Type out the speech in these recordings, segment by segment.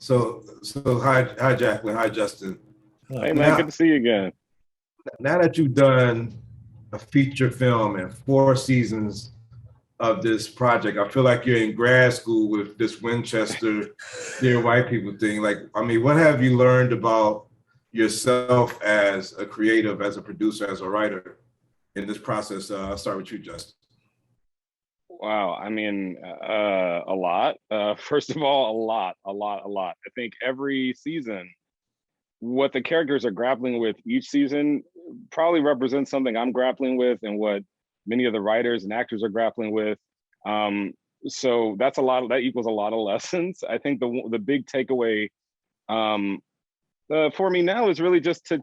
So hi, Jaclyn. Hi, Justin. Hey man, good Now, to see you again. now that you've done a feature film and 4 seasons of this project, I feel like you're in grad school with this Winchester, dear white people thing. Like, I mean, what have you learned about yourself as a creative, as a producer, as a writer in this process? I'll start with you, Justin. Wow, I mean, a lot. First of all, a lot. I think every season, what the characters are grappling with each season probably represents something I'm grappling with, and what many of the writers and actors are grappling with. Um, so that's a lot. That equals a lot of lessons. I think the big takeaway um, for me now is really just to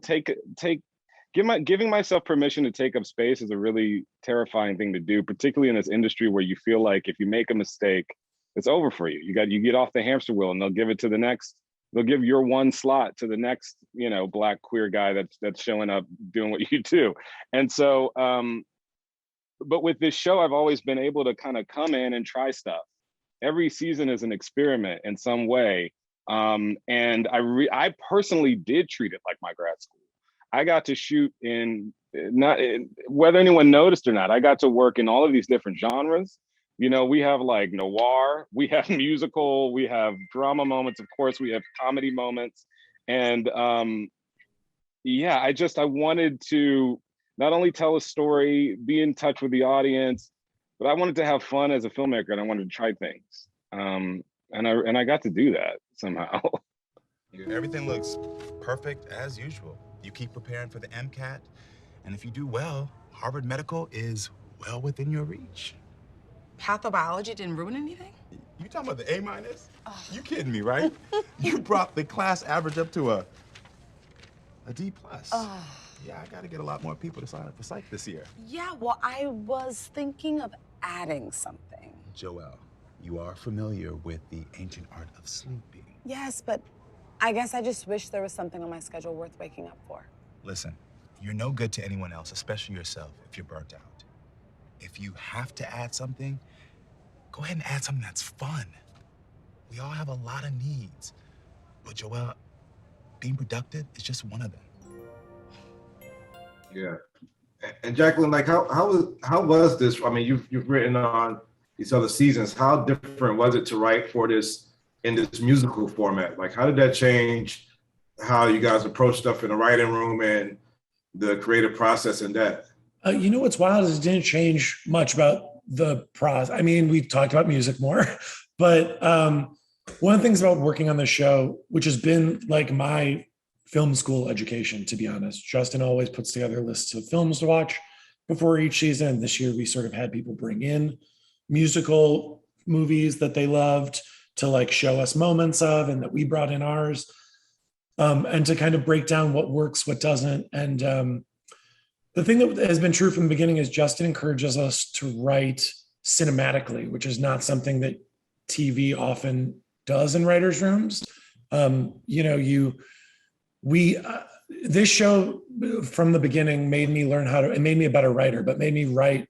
giving myself permission to take up space is a really terrifying thing to do, particularly in this industry where you feel like if you make a mistake, it's over for you. You get off the hamster wheel, and they'll give it to the next. They'll give your one slot to the next, black queer guy that's showing up doing what you do. And so, but with this show, I've always been able to kind of come in and try stuff. Every season is an experiment in some way. And I personally did treat it like my grad school. I got to shoot in not whether anyone noticed or not. I got to work in all of these different genres. We have like noir, we have musical, we have drama moments, of course, we have comedy moments. And yeah, I wanted to not only tell a story, be in touch with the audience, but I wanted to have fun as a filmmaker, and I wanted to try things. And I got to do that somehow. Everything looks perfect as usual. You keep preparing for the MCAT, and if you do well, Harvard Medical is well within your reach. Pathobiology didn't ruin anything? You talking about the A minus? You kidding me, right? You brought the class average up to a D plus. Yeah, I gotta get a lot more people to sign up for psych this year. Yeah, well, I was thinking of adding something. Joelle, you are familiar with the ancient art of sleeping. Yes, but I guess I just wish there was something on my schedule worth waking up for. Listen, you're no good to anyone else, especially yourself, if you're burnt out. If you have to add something, go ahead and add something that's fun. We all have a lot of needs. But Joelle, being productive is just one of them. Yeah. And Jaclyn, like how was this? I mean, you've written on these other seasons. How different was it to write for this in this musical format? Like, how did that change how you guys approach stuff in the writing room and the creative process in that? What's wild is it didn't change much about the process. I mean, we talked about music more, but one of the things about working on the show, which has been like my film school education, to be honest, Justin always puts together lists of films to watch before each season. This year, we sort of had people bring in musical movies that they loved to like show us moments of, and that we brought in ours, and to kind of break down what works, what doesn't. And the thing that has been true from the beginning is Justin encourages us to write cinematically, which is not something that TV often does in writers' rooms. This show from the beginning made me learn it made me a better writer, but made me write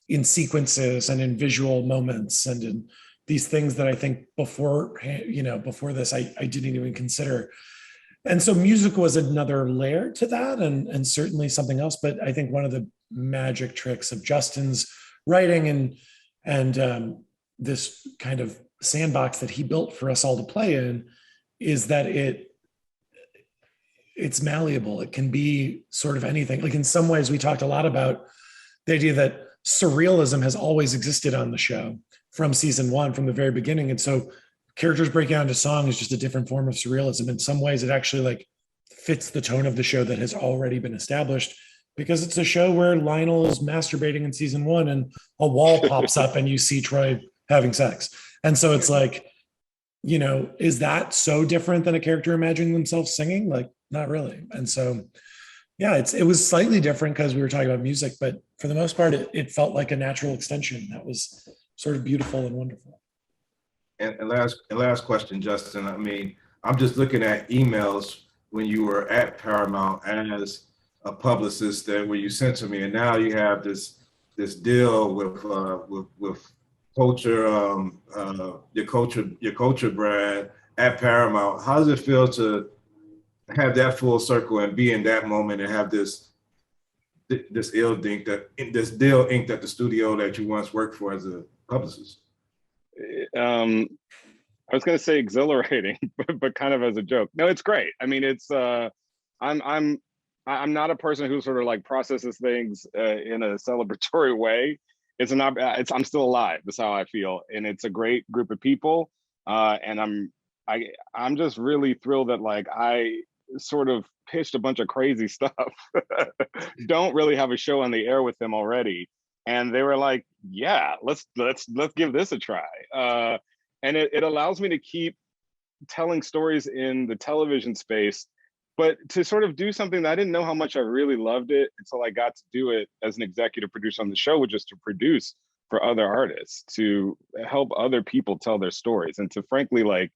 in sequences and in visual moments and in these things that I think before this, I didn't even consider. And so music was another layer to that, and certainly something else. But I think one of the magic tricks of Justin's writing and this kind of sandbox that he built for us all to play in is that it's malleable. It can be sort of anything. Like in some ways, we talked a lot about the idea that surrealism has always existed on the show from season one, from the very beginning. And so characters breaking out into song is just a different form of surrealism. In some ways, it actually like fits the tone of the show that has already been established, because it's a show where Lionel is masturbating in season one and a wall pops up and you see Troy having sex. And so it's like, is that so different than a character imagining themselves singing? Like, not really. And so, yeah, it was slightly different because we were talking about music, but for the most part, it felt like a natural extension that was sort of beautiful and wonderful. And last question, Justin. I mean, I'm just looking at emails when you were at Paramount as a publicist that where you sent to me, and now you have this deal with culture, your culture brand, at Paramount. How does it feel to have that full circle and be in that moment and have this deal inked at the studio that you once worked for as a publicist? I was going to say exhilarating, but kind of as a joke. No, it's great. I mean, it's I'm not a person who sort of like processes things in a celebratory way. I'm still alive. That's how I feel, and it's a great group of people. And I'm just really thrilled that like I sort of pitched a bunch of crazy stuff. Don't really have a show on the air with them already, and they were like, "Yeah, let's give this a try." And it allows me to keep telling stories in the television space, but to sort of do something that I didn't know how much I really loved it until I got to do it as an executive producer on the show, which is to produce for other artists, to help other people tell their stories, and to frankly like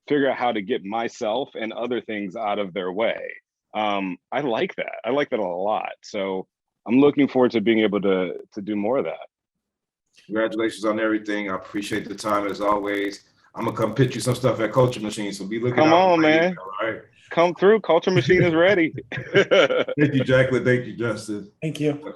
figure out how to get myself and other things out of their way. I like that. I like that a lot. So I'm looking forward to being able to do more of that. Congratulations on everything. I appreciate the time as always. I'm gonna come pitch you some stuff at Culture Machine, so be looking. Come out on, man. Email, all right? Come through. Culture Machine is ready. Thank you, Jaclyn. Thank you, Justin. Thank you.